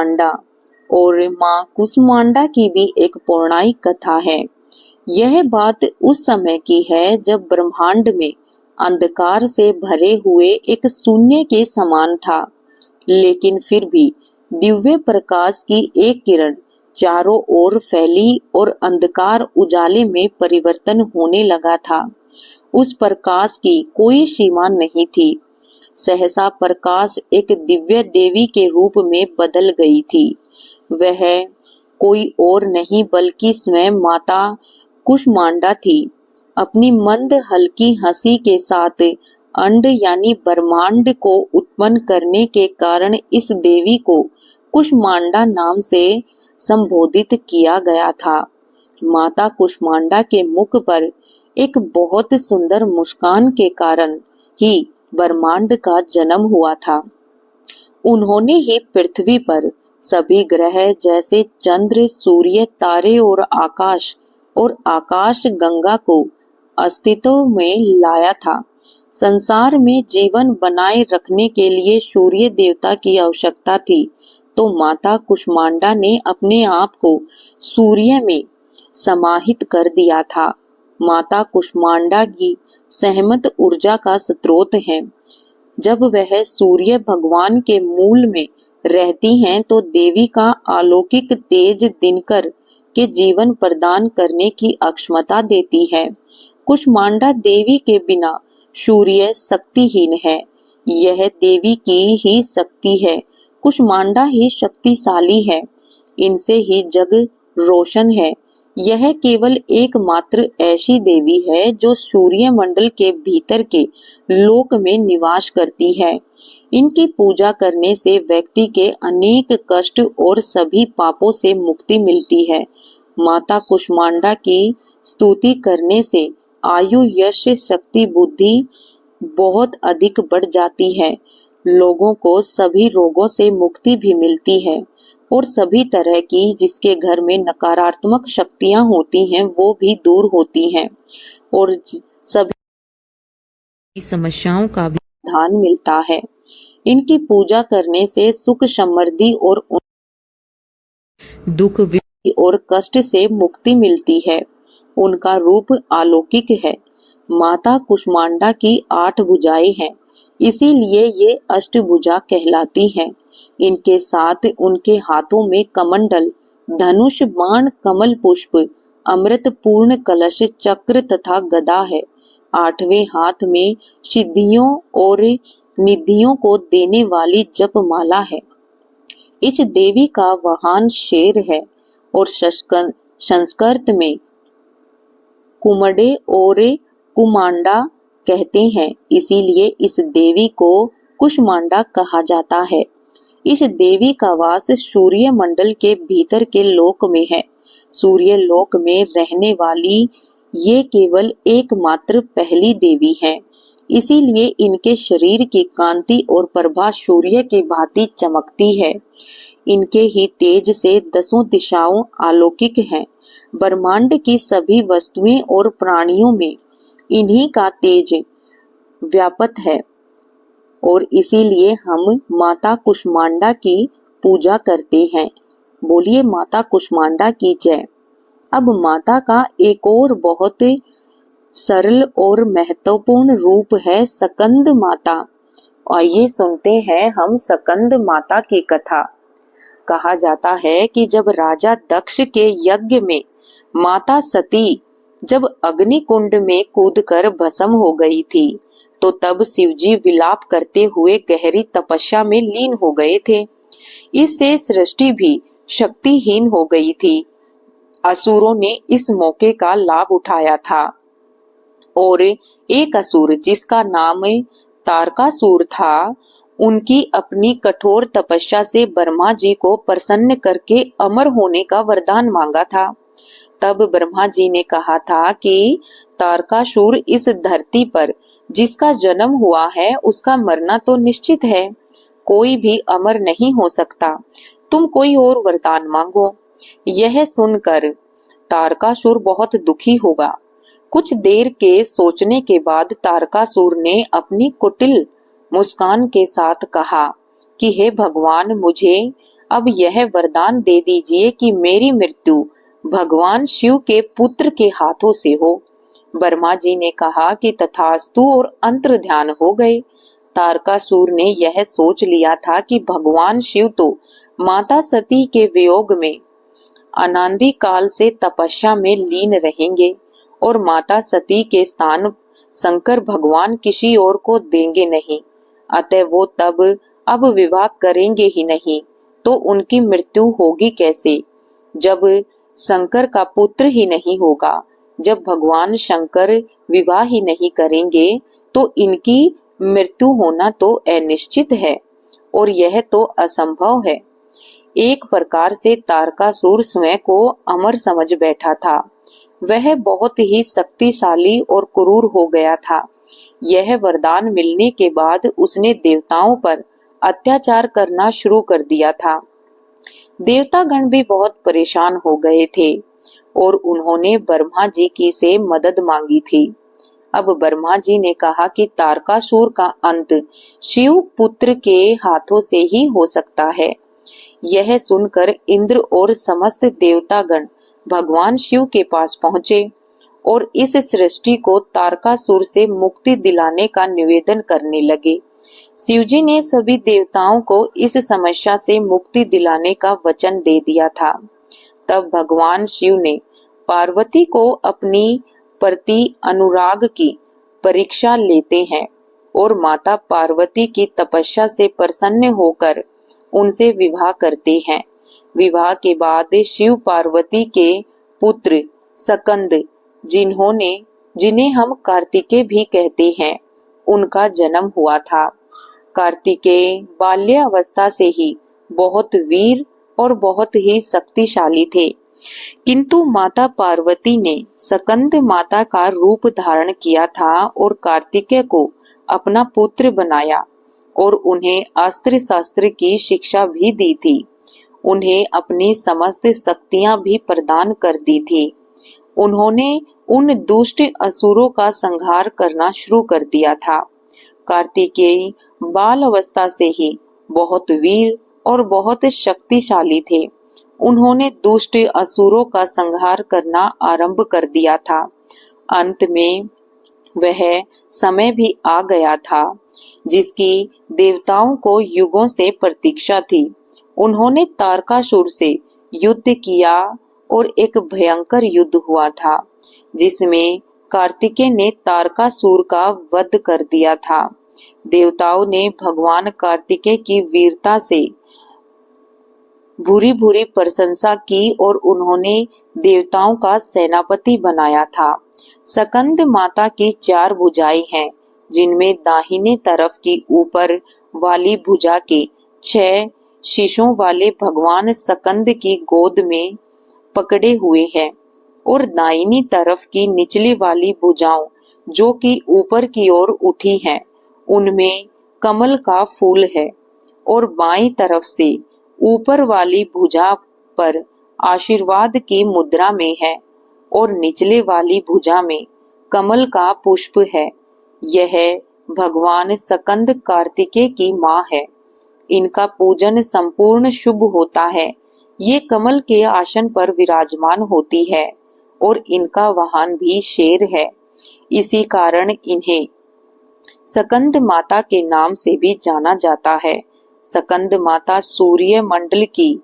कुष्मांडा और माँ कुष्मांडा की भी एक पौराणिक कथा है। यह बात उस समय की है जब ब्रह्मांड में अंधकार से भरे हुए एक शून्य के समान था, लेकिन फिर भी दिव्य प्रकाश की एक किरण चारों ओर फैली और अंधकार उजाले में परिवर्तन होने लगा था। उस प्रकाश की कोई सीमा नहीं थी। सहसा प्रकाश एक दिव्य देवी के रूप में बदल गई थी। वह कोई और नहीं बल्कि स्वयं माता कुष्मांडा थी। अपनी मंद हल्की हंसी के साथ अंड यानी ब्रह्मांड को उत्पन्न करने के कारण इस देवी को कुष्मांडा नाम से संबोधित किया गया था। माता कुष्मांडा के मुख पर एक बहुत सुंदर मुस्कान के कारण ही ब्रह्मांड का जन्म हुआ था। उन्होंने ही पृथ्वी पर सभी ग्रह जैसे चंद्र, सूर्य, तारे और आकाश गंगा को अस्तित्व में लाया था। संसार में जीवन बनाए रखने के लिए सूर्य देवता की आवश्यकता थी, तो माता कुष्मांडा ने अपने आप को सूर्य में समाहित कर दिया था। माता कुष्मांडा की सहमत ऊर्जा का स्रोत है। जब वह सूर्य भगवान के मूल में रहती हैं तो देवी का अलौकिक तेज दिनकर के जीवन प्रदान करने की अक्षमता देती है। कुष्मांडा देवी के बिना सूर्य शक्तिहीन है। यह देवी की ही शक्ति है। कुष्मांडा ही शक्तिशाली है। इनसे ही जग रोशन है। यह केवल एकमात्र ऐसी देवी है जो सूर्य मंडल के भीतर के लोक में निवास करती है। इनकी पूजा करने से व्यक्ति के अनेक कष्ट और सभी पापों से मुक्ति मिलती है। माता कुष्मांडा की स्तुति करने से आयु, यश, शक्ति, बुद्धि बहुत अधिक बढ़ जाती है। लोगों को सभी रोगों से मुक्ति भी मिलती है और सभी तरह की जिसके घर में नकारात्मक शक्तियां होती हैं वो भी दूर होती हैं और सभी समस्याओं का भी समाधान मिलता है। इनकी पूजा करने से सुख, समृद्धि और दुख और कष्ट से मुक्ति मिलती है। उनका रूप अलौकिक है। माता कुष्मांडा की 8 भुजाएं हैं, इसीलिए ये अष्टभुजा कहलाती हैं। इनके साथ उनके हाथों में कमंडल, धनुष, बाण, कमल पुष्प, अमृत पूर्ण कलश, चक्र तथा गदा है। 8वें हाथ में सिद्धियों और निधियों को देने वाली जपमाला है। इस देवी का वाहन शेर है और संस्कृत में कुमडे और कुमांडा कहते हैं, इसीलिए इस देवी को कुष्मांडा कहा जाता है। इस देवी का वास सूर्य मंडल के भीतर के लोक में है। सूर्य लोक में रहने वाली ये केवल एकमात्र पहली देवी है। इसीलिए इनके शरीर की कांति और प्रभा सूर्य की भांति चमकती है। इनके ही तेज से 10 दिशाओं अलौकिक हैं। ब्रह्मांड की सभी वस्तुएं और प्राणियों में इन्हीं का तेज व्याप्त है और इसीलिए हम माता कुष्मांडा की पूजा करते हैं। बोलिए माता कुष्मांडा की जय। अब माता का एक और बहुत सरल और महत्वपूर्ण रूप है स्कंद माता। आइए सुनते हैं हम स्कंद माता की कथा। कहा जाता है कि जब राजा दक्ष के यज्ञ में माता सती जब अग्नि कुंड में कूदकर भस्म हो गई थी, तो तब शिवजी विलाप करते हुए गहरी तपस्या में लीन हो गए थे। इससे सृष्टि भी शक्तिहीन हो गई थी। असुरों ने इस मौके का लाभ उठाया था और एक असुर जिसका नाम तारकासुर था, उनकी अपनी कठोर तपस्या से ब्रह्मा जी को प्रसन्न करके अमर होने का वरदान मांगा था। तब ब्रह्मा जी ने कहा था कि तारकासुर इस धरती पर जिसका जन्म हुआ है उसका मरना तो निश्चित है, कोई भी अमर नहीं हो सकता। तुम कोई और वरदान मांगो। यह सुनकर तारकासुर बहुत दुखी होगा। कुछ देर के सोचने के बाद तारकासुर ने अपनी कुटिल मुस्कान के साथ कहा कि हे भगवान, मुझे अब यह वरदान दे दीजिए कि मेरी मृत्यु भगवान शिव के पुत्र के हाथों से हो। ब्रह्मा जी ने कहा कि तथास्तु और अंतर ध्यान हो गए। तारकासुर ने यह सोच लिया था कि भगवान शिव तो माता सती के वियोग में अनादि काल से तपस्या में लीन रहेंगे और माता सती के स्थान शंकर भगवान किसी और को देंगे नहीं, अतः वो तब अब विवाह करेंगे ही नहीं, तो उनकी मृत्यु होगी कैसे जब शंकर का पुत्र ही नहीं होगा। जब भगवान शंकर विवाह ही नहीं करेंगे तो इनकी मृत्यु होना तो अनिश्चित है और यह तो असंभव है। एक प्रकार से तारकासुर स्वयं को अमर समझ बैठा था। वह बहुत ही शक्तिशाली और क्रूर हो गया था। यह वरदान मिलने के बाद उसने देवताओं पर अत्याचार करना शुरू कर दिया था। देवतागण भी बहुत परेशान हो गए थे और उन्होंने ब्रह्मा जी की से मदद मांगी थी। अब ब्रह्मा जी ने कहा कि तारकासुर का अंत शिव पुत्र के हाथों से ही हो सकता है। यह सुनकर इंद्र और समस्त देवतागण भगवान शिव के पास पहुंचे और इस सृष्टि को तारकासुर से मुक्ति दिलाने का निवेदन करने लगे। शिवजी ने सभी देवताओं को इस समस्या से मुक्ति दिलाने का वचन दे दिया था। तब भगवान शिव ने पार्वती को अपनी प्रति अनुराग की परीक्षा लेते हैं और माता पार्वती की तपस्या से प्रसन्न होकर उनसे विवाह करते हैं। विवाह के बाद शिव पार्वती के पुत्र स्कंद, जिन्हें हम कार्तिकेय भी कहते हैं, उनका जन्म हुआ था। कार्तिकेय बाल्यावस्था से ही बहुत वीर और बहुत ही शक्तिशाली थे, किंतु माता पार्वती ने स्कंद माता का रूप धारण किया था और कार्तिकेय को अपना पुत्र बनाया और उन्हें अस्त्र शस्त्र की शिक्षा भी दी थी। उन्हें अपनी समस्त शक्तियां भी प्रदान कर दी थी। उन्होंने उन दुष्ट असुरों का संहार करना शुरू कर दिया था। कार्तिकेय बाल अवस्था से ही बहुत वीर और बहुत शक्तिशाली थे। उन्होंने दुष्ट असुरों का संहार करना आरंभ कर दिया था। अंत में वह समय भी आ गया था जिसकी देवताओं को युगों से प्रतीक्षा थी। उन्होंने तारकासुर से युद्ध किया और एक भयंकर युद्ध हुआ था जिसमें कार्तिकेय ने तारकासुर का वध कर दिया था। देवताओं ने भगवान कार्तिकेय की वीरता से भूरी भूरी प्रशंसा की और उन्होंने देवताओं का सेनापति बनाया था। स्कंद माता की 4 भुजाएं हैं, जिनमें दाहिने तरफ की ऊपर वाली भुजा के 6 शीशों वाले भगवान स्कंद की गोद में पकड़े हुए हैं और दाहिनी तरफ की निचली वाली भुजाओं जो कि ऊपर की ओर उठी हैं, उनमें कमल का फूल है और बाईं तरफ से ऊपर वाली भुजा पर आशीर्वाद की मुद्रा में है और निचले वाली भुजा में कमल का पुष्प है। यह भगवान स्कंद कार्तिकेय की मां है। इनका पूजन संपूर्ण शुभ होता है। ये कमल के आसन पर विराजमान होती है और इनका वाहन भी शेर है। इसी कारण इन्हें स्कंद माता के नाम से भी जाना जाता है। स्कंद माता सूर्य मंडल की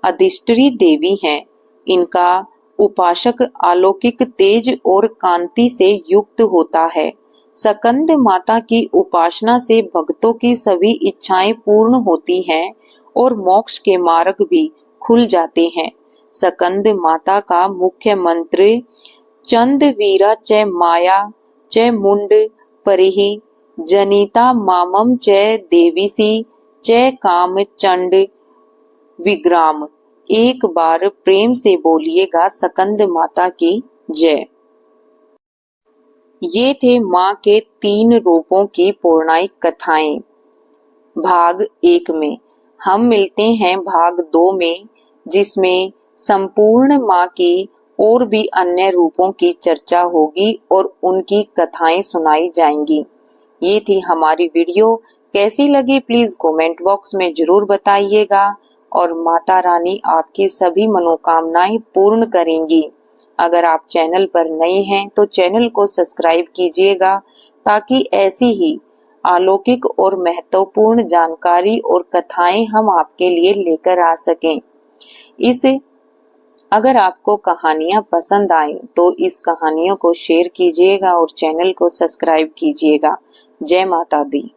अधिष्ठात्री देवी हैं। इनका उपासक अलौकिक तेज और कांति से युक्त होता है। स्कंद माता की उपासना से भक्तों की सभी इच्छाएं पूर्ण होती हैं और मोक्ष के मार्ग भी खुल जाते हैं। स्कंद माता का मुख्य मंत्र चंद वीरा च माया च मुंड परिहि जनिता मामम च देवीसी च काम चंड विग्राम। एक बार प्रेम से बोलिएगा स्कंद माता की जय। ये थे माँ के 3 रूपों की पौराणिक कथाएं भाग 1 में। हम मिलते हैं भाग 2 में, जिसमें संपूर्ण माँ की और भी अन्य रूपों की चर्चा होगी और उनकी कथाएं सुनाई जाएंगी। ये थी हमारी वीडियो। कैसी लगी प्लीज कमेंट बॉक्स में जरूर बताइएगा और माता रानी आपकी सभी मनोकामनाएं पूर्ण करेंगी। अगर आप चैनल पर नए हैं तो चैनल को सब्सक्राइब कीजिएगा ताकि ऐसी ही अलौकिक और महत्वपूर्ण जानकारी और कथाएं हम आपके लिए लेकर आ सकें। अगर आपको कहानियां पसंद आए तो इस कहानियों को शेयर कीजिएगा और चैनल को सब्सक्राइब कीजिएगा। जय माता दी।